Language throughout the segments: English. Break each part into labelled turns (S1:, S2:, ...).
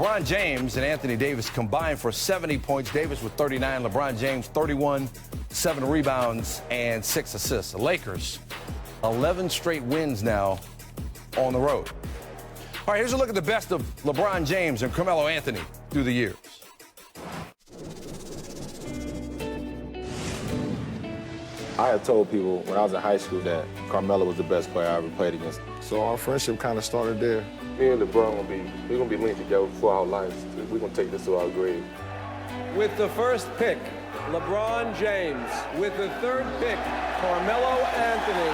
S1: LeBron James and Anthony Davis combined for 70 points. Davis with 39, LeBron James 31, 7 rebounds, and 6 assists. The Lakers, 11 straight wins now on the road. All right, here's a look at the best of LeBron James and Carmelo Anthony through the years.
S2: I had told people when I was in high school that Carmelo was the best player I ever played against.
S3: So our friendship kind of started there.
S2: Me and LeBron we're gonna be linked together for our lives. We're gonna take this to our grave.
S4: With the first pick, LeBron James. With the third pick, Carmelo Anthony.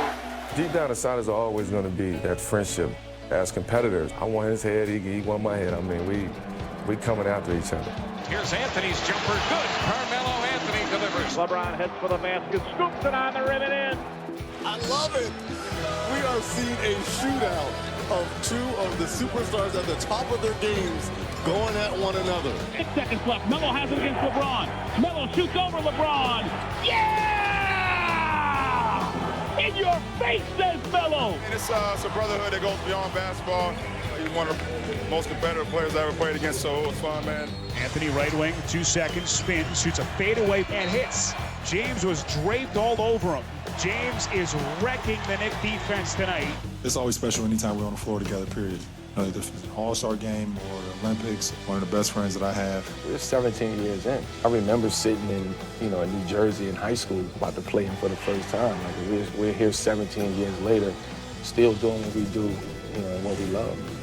S3: Deep down inside is always going to be that friendship as competitors. I want his head, he want my head. I mean, we coming after each other.
S5: Here's Anthony's jumper, good. Carmelo Anthony delivers.
S6: LeBron heads for the basket, scoops it on the rim and in.
S7: I love it. We are seeing a shootout of two of the superstars at the top of their games going at one another.
S6: 6 seconds left. Melo has it against LeBron. Melo shoots over LeBron. Yeah! In your face, says Melo.
S8: And it's a brotherhood that goes beyond basketball. He's one of the most competitive players I ever played against, so it was fun, man.
S5: Anthony right wing, 2 seconds, spins, shoots a fadeaway and hits. James was draped all over him. James is wrecking the Knicks defense tonight.
S9: It's always special anytime we're on the floor together, period. You know, the All-Star game or the Olympics, one of the best friends that I have.
S2: We're 17 years in. I remember sitting in New Jersey in high school about to play him for the first time. Like we're here 17 years later, still doing what we do, and what we love.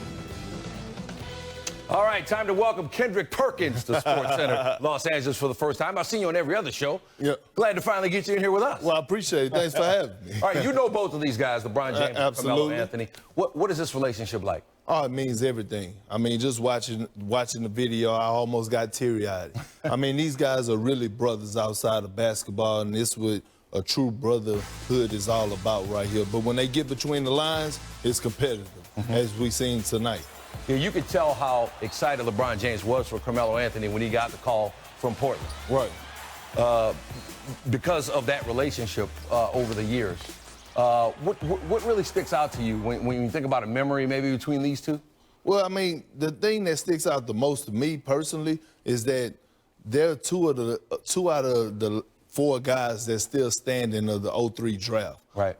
S1: All right, time to welcome Kendrick Perkins to Sports Center, Los Angeles for the first time. I've seen you on every other show.
S7: Yeah.
S1: Glad to finally get you in here with us.
S7: Well, I appreciate it. Thanks for having me.
S1: All right, you know both of these guys, LeBron James and Carmelo Anthony. What is this relationship like?
S7: Oh, it means everything. I mean, just watching the video, I almost got teary-eyed. I mean, these guys are really brothers outside of basketball, and this is what a true brotherhood is all about right here. But when they get between the lines, it's competitive, as we've seen tonight.
S1: Yeah, you could tell how excited LeBron James was for Carmelo Anthony when he got the call from Portland.
S7: Right.
S1: Because of that relationship over the years. What really sticks out to you when you think about a memory maybe between these two?
S7: Well, I mean, the thing that sticks out the most to me personally is that they're two out of the 4 guys that still standing of the 03 draft.
S1: Right.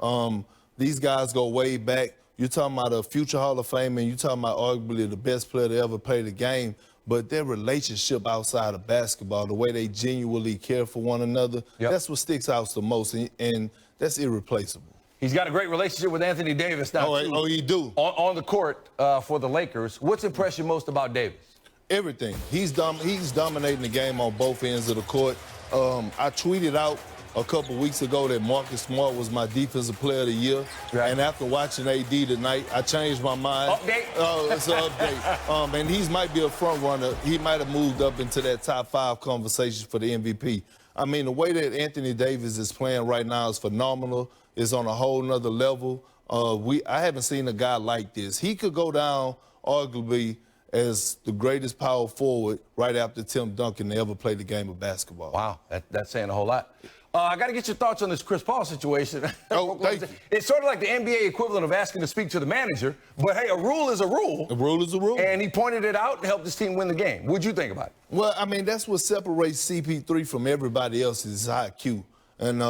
S7: These guys go way back. You're talking about a future Hall of Fame, and you're talking about arguably the best player to ever play the game. But their relationship outside of basketball, the way they genuinely care for one another, that's what sticks out the most, and that's irreplaceable.
S1: He's got a great relationship with Anthony Davis now, too.
S7: Oh, he do.
S1: On the court for the Lakers. What's impressed you most about Davis?
S7: Everything. He's dominating the game on both ends of the court. I tweeted out a couple weeks ago that Marcus Smart was my defensive player of the year. Right. And after watching AD tonight, I changed my mind.
S1: Update?
S7: It's an update. And he might be a front runner. He might have moved up into that top 5 conversation for the MVP. I mean, the way that Anthony Davis is playing right now is phenomenal. It's on a whole nother level. I haven't seen a guy like this. He could go down arguably as the greatest power forward right after Tim Duncan to ever play the game of basketball.
S1: Wow, that's saying a whole lot. I got to get your thoughts on this Chris Paul situation.
S7: Oh, thank you.
S1: It's sort of like the NBA equivalent of asking to speak to the manager, but hey, a rule is a rule. A
S7: rule is a rule.
S1: And he pointed it out and helped his team win the game. What'd you think about it?
S7: Well, I mean, that's what separates CP3 from everybody else is his IQ. And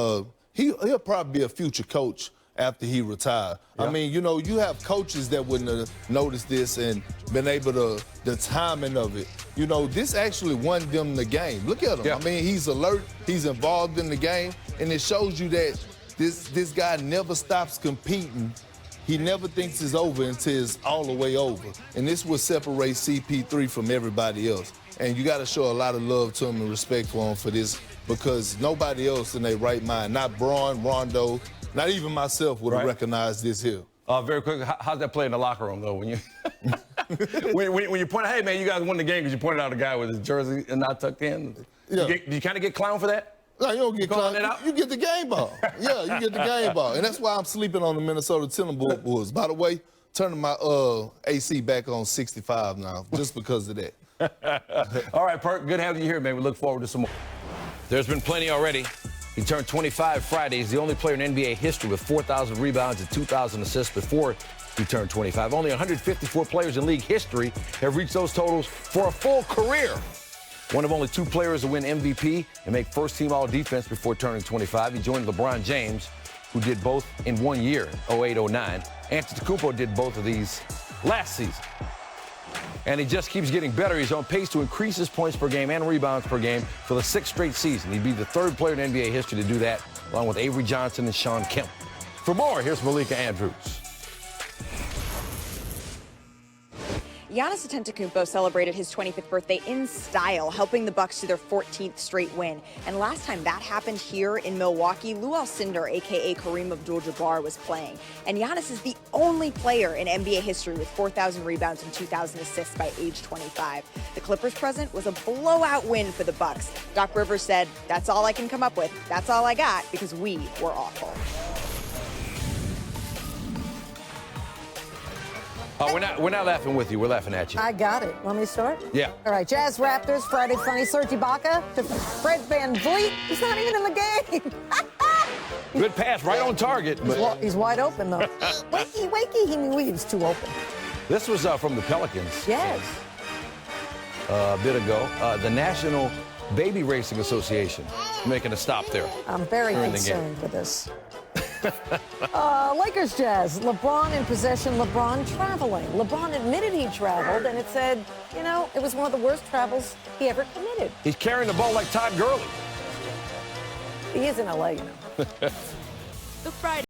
S7: he'll probably be a future coach after he retired. Yeah. I mean, you have coaches that wouldn't have noticed this and been able to, the timing of it. This actually won them the game. Look at him. Yeah. I mean, he's alert, he's involved in the game, and it shows you that this guy never stops competing. He never thinks it's over until it's all the way over. And this will separate CP3 from everybody else. And you got to show a lot of love to him and respect for him for this, because nobody else in their right mind, not Braun, Rondo, not even myself would have recognized this here.
S1: Very quick, how's that play in the locker room, though? When you when you point out, hey, man, you guys won the game because you pointed out a guy with his jersey and not tucked in? Yeah. Do you kind of get clowned for that?
S7: No, you don't get clowned. You get the game ball. Yeah, you get the game ball. And that's why I'm sleeping on the Minnesota Timberwolves. By the way, turning my AC back on 65 now, just because of that.
S1: All right, Perk, good having you here, man. We look forward to some more. There's been plenty already. He turned 25 Friday. He's the only player in NBA history with 4,000 rebounds and 2,000 assists before He turned 25. Only 154 players in league history have reached those totals for a full career. One of only 2 players to win MVP and make first-team All-Defense before turning 25. He joined LeBron James, who did both in 1 year, 08-09. Antetokounmpo did both of these last season. And he just keeps getting better. He's on pace to increase his points per game and rebounds per game for the 6th straight season. He'd be the 3rd player in NBA history to do that, along with Avery Johnson and Sean Kemp. For more, here's Malika Andrews.
S10: Giannis Antetokounmpo celebrated his 25th birthday in style, helping the Bucks to their 14th straight win. And last time that happened here in Milwaukee, Lou Alcindor, a.k.a. Kareem Abdul-Jabbar, was playing. And Giannis is the only player in NBA history with 4,000 rebounds and 2,000 assists by age 25. The Clippers' present was a blowout win for the Bucks. Doc Rivers said, "That's all I can come up with. That's all I got, because we were awful."
S1: Oh, we're not laughing with you. We're laughing at you.
S11: I got it. Want me to start?
S1: Yeah.
S11: All right. Jazz Raptors, Friday Funny. Serge Ibaka to Fred VanVleet. He's not even in the game.
S1: Good pass, right on target. But
S11: He's wide open, though. Wakey. He knew he was too open.
S1: this was from the Pelicans.
S11: Yes.
S1: A bit ago. The National Baby Racing Association making a stop there.
S11: I'm very
S1: during the
S11: concerned for this. Lakers Jazz. LeBron in possession. LeBron traveling. LeBron admitted he traveled, and it said, you know, it was one of the worst travels he ever committed.
S1: He's carrying the ball like Todd Gurley.
S11: He is in LA, you know.
S12: The Friday